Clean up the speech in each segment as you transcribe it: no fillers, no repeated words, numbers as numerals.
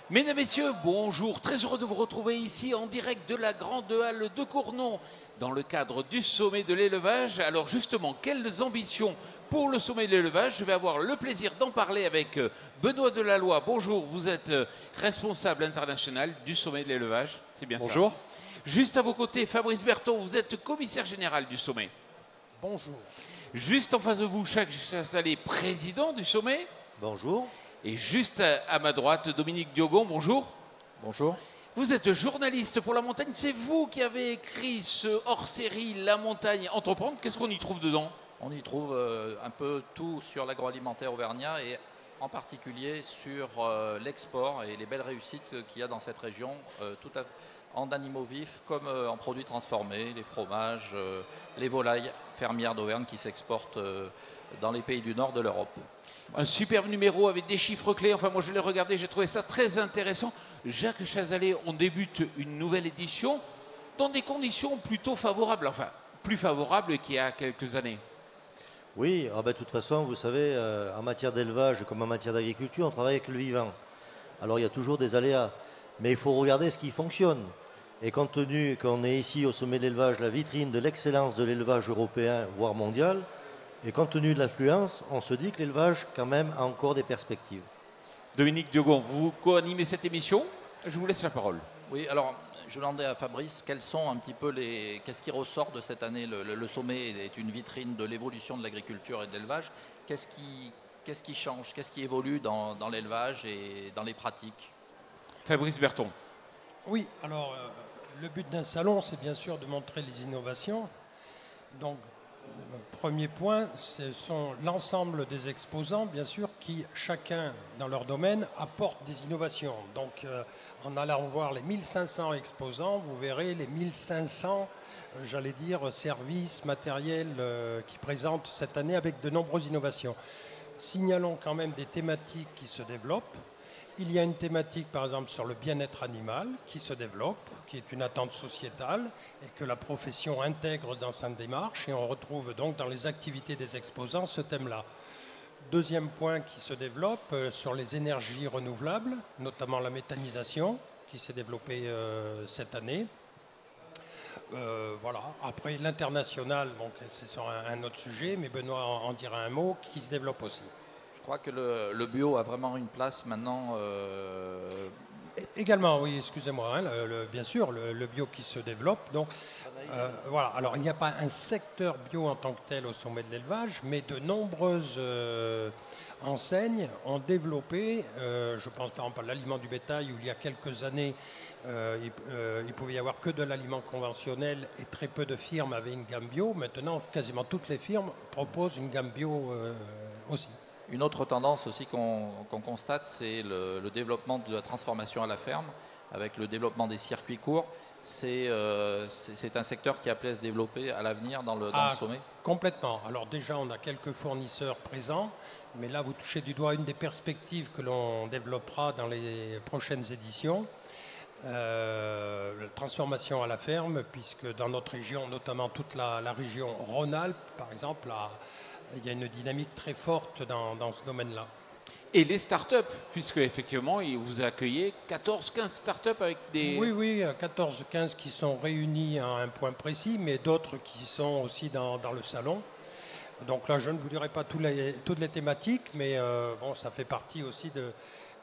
Mesdames, Messieurs, bonjour. Très heureux de vous retrouver ici en direct de la Grande Halle de Cournon dans le cadre du sommet de l'élevage. Alors justement, quelles ambitions pour le sommet de l'élevage? Je vais avoir le plaisir d'en parler avec Benoît Delalloy. Bonjour, vous êtes responsable international du sommet de l'élevage. C'est bien ça? Bonjour. Juste à vos côtés, Fabrice Berton, vous êtes commissaire général du sommet. Bonjour. Juste en face de vous, Jacques Chazalé, président du sommet. Bonjour. Et juste à ma droite, Dominique Diogon, bonjour. Bonjour. Vous êtes journaliste pour La Montagne, c'est vous qui avez écrit ce hors-série La Montagne Entreprendre. Qu'est-ce qu'on y trouve dedans? On y trouve un peu tout sur l'agroalimentaire auvergnat et en particulier sur l'export et les belles réussites qu'il y a dans cette région, en animaux vifs comme en produits transformés, les fromages, les volailles fermières d'Auvergne qui s'exportent dans les pays du nord de l'Europe. Un superbe numéro avec des chiffres clés. Enfin, moi, je l'ai regardé, j'ai trouvé ça très intéressant. Jacques Chazalé, on débute une nouvelle édition dans des conditions plutôt favorables, enfin, plus favorables qu'il y a quelques années. Oui, de toute façon, vous savez, en matière d'élevage comme en matière d'agriculture, on travaille avec le vivant. Alors, il y a toujours des aléas, mais il faut regarder ce qui fonctionne. Et compte tenu qu'on est ici au sommet de l'élevage, la vitrine de l'excellence de l'élevage européen, voire mondial, et compte tenu de l'affluence, on se dit que l'élevage, quand même, a encore des perspectives. Dominique Diogon, vous co-animez cette émission. Je vous laisse la parole. Oui, alors, je demandais à Fabrice, quels sont un petit peu qu'est-ce qui ressort de cette année? Le sommet est une vitrine de l'évolution de l'agriculture et de l'élevage. Qu'est-ce qui change? Qu'est-ce qui évolue dans l'élevage et dans les pratiques? Fabrice Berton. Oui, alors le but d'un salon, c'est bien sûr de montrer les innovations. Donc, premier point, ce sont l'ensemble des exposants, bien sûr, qui, chacun dans leur domaine, apportent des innovations. Donc, en allant voir les 1500 exposants, vous verrez les 1500, j'allais dire, services, matériels qui présentent cette année avec de nombreuses innovations. Signalons quand même des thématiques qui se développent. Il y a une thématique, par exemple, sur le bien-être animal qui se développe, qui est une attente sociétale et que la profession intègre dans sa démarche. Et on retrouve donc dans les activités des exposants ce thème-là. Deuxième point qui se développe sur les énergies renouvelables, notamment la méthanisation qui s'est développée cette année. Voilà. Après, l'international, donc c'est sur un autre sujet, mais Benoît en dira un mot, qui se développe aussi. Je crois que le bio a vraiment une place maintenant. Également, oui, excusez-moi, hein, bien sûr, le bio qui se développe. Donc, voilà. Alors, il n'y a pas un secteur bio en tant que tel au sommet de l'élevage, mais de nombreuses enseignes ont développé, je pense par exemple à l'aliment du bétail, où il y a quelques années, il pouvait y avoir que de l'aliment conventionnel et très peu de firmes avaient une gamme bio. Maintenant, quasiment toutes les firmes proposent une gamme bio aussi. Une autre tendance aussi qu'on constate, c'est le développement de la transformation à la ferme, avec le développement des circuits courts. C'est un secteur qui a appelé à se développer à l'avenir dans le sommet. Complètement. Alors déjà, on a quelques fournisseurs présents, mais là, vous touchez du doigt une des perspectives que l'on développera dans les prochaines éditions. La transformation à la ferme, puisque dans notre région, notamment toute la région Rhône-Alpes, par exemple, il y a une dynamique très forte dans ce domaine-là. Et les startups, puisque effectivement, vous accueillez 14-15 startups avec des... Oui, 14-15 qui sont réunis à un point précis, mais d'autres qui sont aussi dans le salon. Donc là, je ne vous dirai pas toutes les thématiques, mais bon, ça fait partie aussi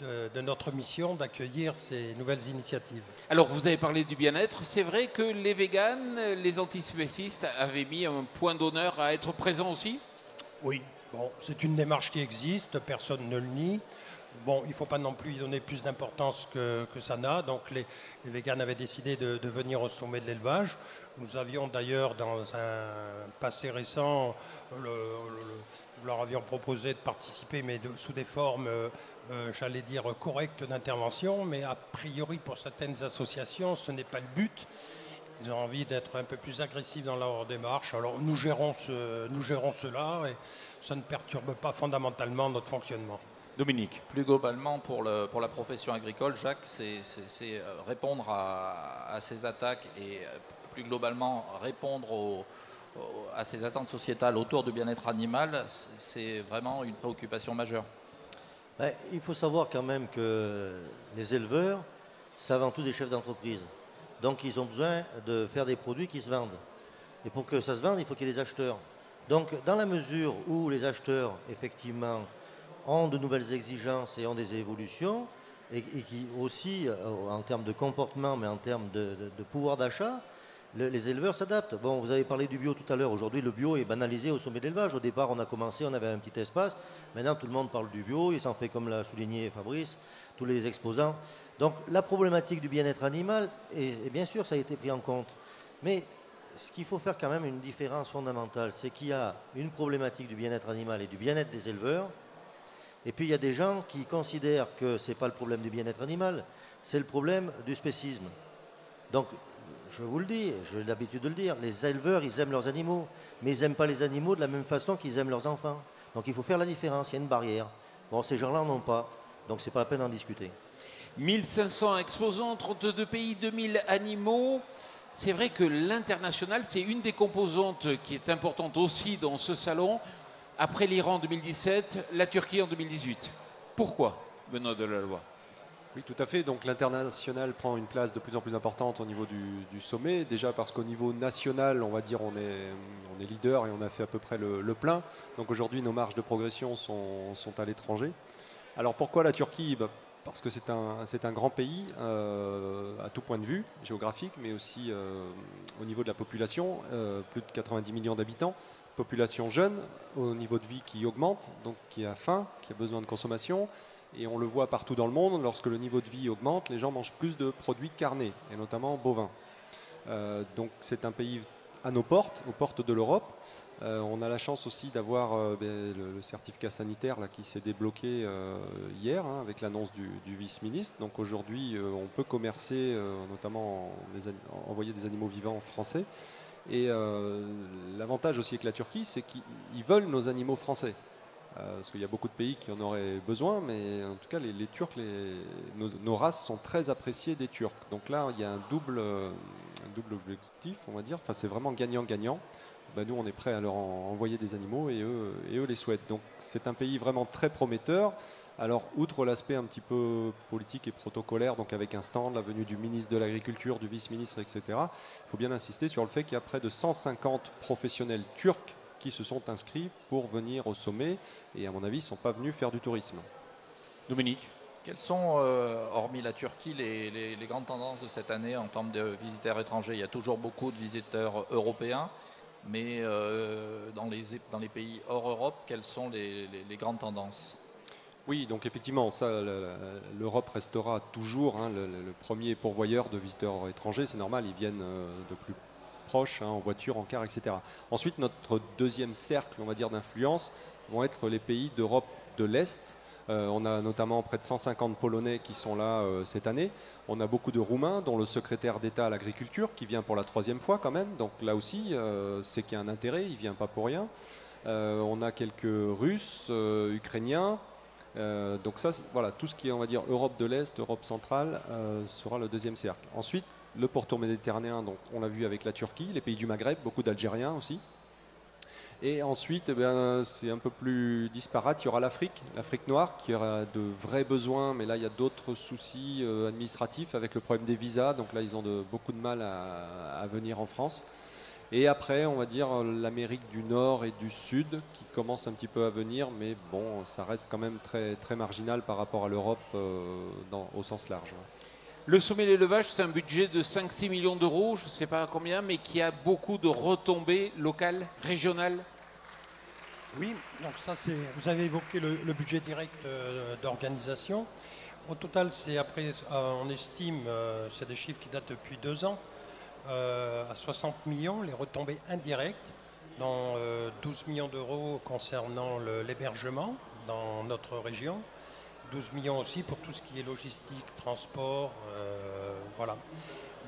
de notre mission d'accueillir ces nouvelles initiatives. Alors, vous avez parlé du bien-être. C'est vrai que les véganes, les antispécistes avaient mis un point d'honneur à être présents aussi? Oui, bon, c'est une démarche qui existe, personne ne le nie. Bon, il ne faut pas non plus y donner plus d'importance que ça n'a. Donc les véganes avaient décidé de venir au sommet de l'élevage. Nous avions d'ailleurs, dans un passé récent, nous leur avions proposé de participer, mais sous des formes, j'allais dire, correctes d'intervention. Mais a priori, pour certaines associations, ce n'est pas le but. Ils ont envie d'être un peu plus agressifs dans leur démarche. Alors nous gérons cela et ça ne perturbe pas fondamentalement notre fonctionnement. Dominique. Plus globalement, pour la profession agricole, Jacques, c'est répondre à ces attaques et plus globalement répondre à ces attentes sociétales autour du bien-être animal, c'est vraiment une préoccupation majeure. Il faut savoir quand même que les éleveurs, c'est avant tout des chefs d'entreprise. Donc ils ont besoin de faire des produits qui se vendent. Et pour que ça se vende, il faut qu'il y ait des acheteurs. Donc dans la mesure où les acheteurs, effectivement, ont de nouvelles exigences et ont des évolutions, et qui aussi, en termes de comportement, mais en termes de pouvoir d'achat, les éleveurs s'adaptent. Bon, vous avez parlé du bio tout à l'heure. Aujourd'hui, le bio est banalisé au sommet de l'élevage. Au départ, on a commencé, on avait un petit espace. Maintenant, tout le monde parle du bio. Il s'en fait, comme l'a souligné Fabrice, tous les exposants. Donc, la problématique du bien-être animal, et bien sûr, ça a été pris en compte. Mais ce qu'il faut faire quand même une différence fondamentale, c'est qu'il y a une problématique du bien-être animal et du bien-être des éleveurs. Et puis, il y a des gens qui considèrent que ce n'est pas le problème du bien-être animal, c'est le problème du spécisme. Donc, je vous le dis, j'ai l'habitude de le dire, les éleveurs, ils aiment leurs animaux, mais ils n'aiment pas les animaux de la même façon qu'ils aiment leurs enfants. Donc il faut faire la différence, il y a une barrière. Bon, ces gens-là n'en ont pas, donc c'est pas la peine d'en discuter. 1500 exposants, 32 pays, 2000 animaux. C'est vrai que l'international, c'est une des composantes qui est importante aussi dans ce salon. Après l'Iran en 2017, la Turquie en 2018. Pourquoi, Benoît Delalloy ? Oui, tout à fait. Donc l'international prend une place de plus en plus importante au niveau du sommet. Déjà parce qu'au niveau national, on va dire, on est leader et on a fait à peu près le plein. Donc aujourd'hui, nos marges de progression sont à l'étranger. Alors pourquoi la Turquie ? Parce que c'est un grand pays à tout point de vue, géographique, mais aussi au niveau de la population. Plus de 90 millions d'habitants. Population jeune, au niveau de vie qui augmente, donc qui a faim, qui a besoin de consommation. Et on le voit partout dans le monde, lorsque le niveau de vie augmente, les gens mangent plus de produits carnés, et notamment bovins. Donc c'est un pays à nos portes, aux portes de l'Europe. On a la chance aussi d'avoir le certificat sanitaire là, qui s'est débloqué hier, avec l'annonce du vice-ministre. Donc aujourd'hui, on peut commercer, notamment envoyer des animaux vivants français. Et l'avantage aussi avec la Turquie, c'est qu'ils veulent nos animaux français. Parce qu'il y a beaucoup de pays qui en auraient besoin, mais en tout cas les Turcs, nos races sont très appréciées des Turcs. Donc là, il y a un double objectif, on va dire. Enfin, c'est vraiment gagnant-gagnant. Nous, on est prêts à leur envoyer des animaux et eux les souhaitent. Donc c'est un pays vraiment très prometteur. Alors, outre l'aspect un petit peu politique et protocolaire, donc avec un stand, la venue du ministre de l'Agriculture, du vice-ministre, etc., il faut bien insister sur le fait qu'il y a près de 150 professionnels turcs qui se sont inscrits pour venir au sommet et à mon avis, ils ne sont pas venus faire du tourisme. Dominique ? Quelles sont, hormis la Turquie, les grandes tendances de cette année en termes de visiteurs étrangers ? Il y a toujours beaucoup de visiteurs européens, mais dans les pays hors Europe, quelles sont les grandes tendances ? Oui, donc effectivement, l'Europe restera toujours le premier pourvoyeur de visiteurs étrangers, c'est normal, ils viennent de plus proches, en voiture, en car, etc. Ensuite, notre deuxième cercle, on va dire, d'influence vont être les pays d'Europe de l'Est. On a notamment près de 150 Polonais qui sont là cette année. On a beaucoup de Roumains, dont le secrétaire d'État à l'agriculture, qui vient pour la 3e fois quand même. Donc là aussi, c'est qu'il y a un intérêt, il ne vient pas pour rien. On a quelques Russes, Ukrainiens. Donc ça, voilà, tout ce qui est, on va dire, Europe de l'Est, Europe centrale, sera le deuxième cercle. Ensuite, le pourtour méditerranéen, donc on l'a vu avec la Turquie, les pays du Maghreb, beaucoup d'Algériens aussi. Et ensuite, c'est un peu plus disparate, il y aura l'Afrique noire, qui aura de vrais besoins, mais là il y a d'autres soucis administratifs avec le problème des visas, donc là ils ont beaucoup de mal à venir en France. Et après, on va dire l'Amérique du Nord et du Sud qui commence un petit peu à venir, mais bon, ça reste quand même très, très marginal par rapport à l'Europe au sens large. Le sommet de l'élevage, c'est un budget de 5-6 millions d'euros, je ne sais pas combien, mais qui a beaucoup de retombées locales, régionales. Oui, donc ça c'est. Vous avez évoqué le budget direct d'organisation. Au total, c'est après, on estime, c'est des chiffres qui datent depuis 2 ans, à 60 millions les retombées indirectes, dont 12 millions d'euros concernant l'hébergement dans notre région. 12 millions aussi pour tout ce qui est logistique, transport, voilà.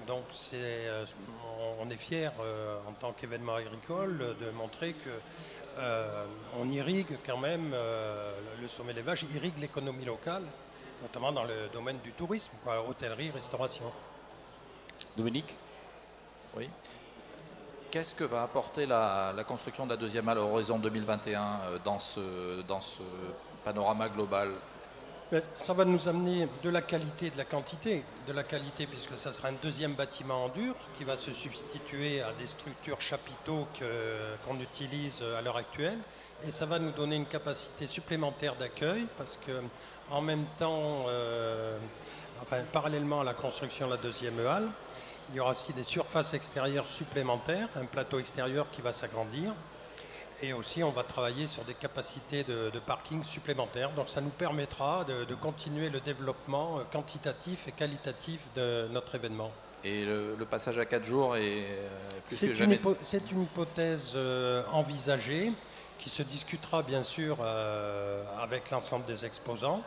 Donc on est fiers en tant qu'événement agricole de montrer que on irrigue quand même, le sommet de l'élevage irrigue l'économie locale, notamment dans le domaine du tourisme, hôtellerie, restauration. Dominique ? Oui. Qu'est-ce que va apporter la construction de la deuxième halle à horizon 2021 dans ce panorama global? Ça va nous amener de la qualité et de la quantité. De la qualité puisque ça sera un deuxième bâtiment en dur qui va se substituer à des structures chapiteaux qu'on utilise à l'heure actuelle. Et ça va nous donner une capacité supplémentaire d'accueil parce que en même temps, parallèlement à la construction de la deuxième halle, il y aura aussi des surfaces extérieures supplémentaires, un plateau extérieur qui va s'agrandir. Et aussi, on va travailler sur des capacités de parking supplémentaires. Donc, ça nous permettra de continuer le développement quantitatif et qualitatif de notre événement. Et le passage à 4 jours est plus que jamais... C'est une hypothèse envisagée qui se discutera bien sûr avec l'ensemble des exposants.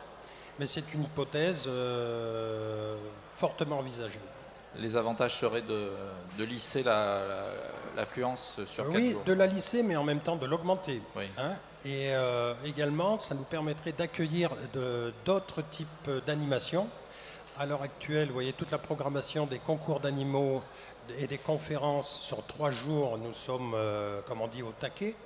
Mais c'est une hypothèse fortement envisagée. Les avantages seraient de lisser l'affluence sur 4 jours. Oui, de la lisser, mais en même temps de l'augmenter. Oui. Hein. Et également, ça nous permettrait d'accueillir d'autres types d'animations. À l'heure actuelle, vous voyez, toute la programmation des concours d'animaux et des conférences sur 3 jours, nous sommes, comme on dit, au taquet.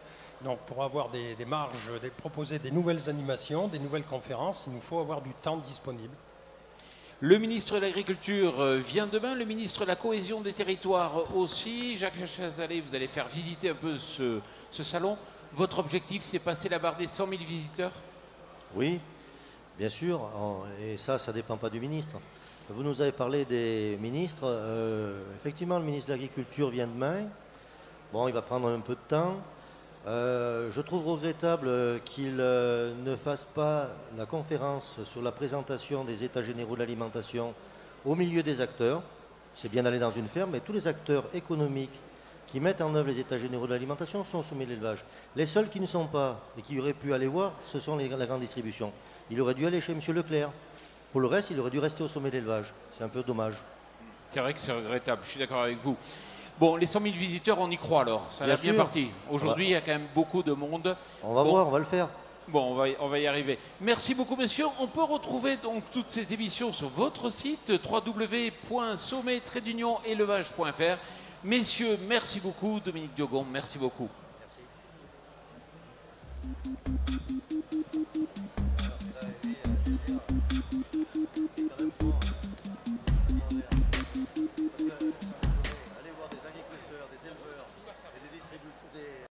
Donc pour avoir des marges, proposer des nouvelles animations, des nouvelles conférences, il nous faut avoir du temps disponible. Le ministre de l'Agriculture vient demain, le ministre de la Cohésion des Territoires aussi. Jacques Chazalet, vous allez faire visiter un peu ce salon. Votre objectif, c'est passer la barre des 100 000 visiteurs? Oui, bien sûr, et ça ne dépend pas du ministre. Vous nous avez parlé des ministres. Effectivement, le ministre de l'Agriculture vient demain. Bon, il va prendre un peu de temps. Je trouve regrettable qu'il ne fasse pas la conférence sur la présentation des états généraux de l'alimentation au milieu des acteurs. C'est bien d'aller dans une ferme, mais tous les acteurs économiques qui mettent en œuvre les états généraux de l'alimentation sont au sommet de l'élevage. Les seuls qui ne sont pas et qui auraient pu aller voir, ce sont la grande distribution. Il aurait dû aller chez M. Leclerc. Pour le reste, il aurait dû rester au sommet de l'élevage. C'est un peu dommage. C'est vrai que c'est regrettable, je suis d'accord avec vous. Bon, les 100 000 visiteurs, on y croit alors. Ça a bien parti. Aujourd'hui, il y a quand même beaucoup de monde. On va voir, on va le faire. Bon, on va y arriver. Merci beaucoup, messieurs. On peut retrouver donc toutes ces émissions sur votre site www.sommet-élevage.fr. Messieurs, merci beaucoup. Dominique Diogon, merci beaucoup. Merci.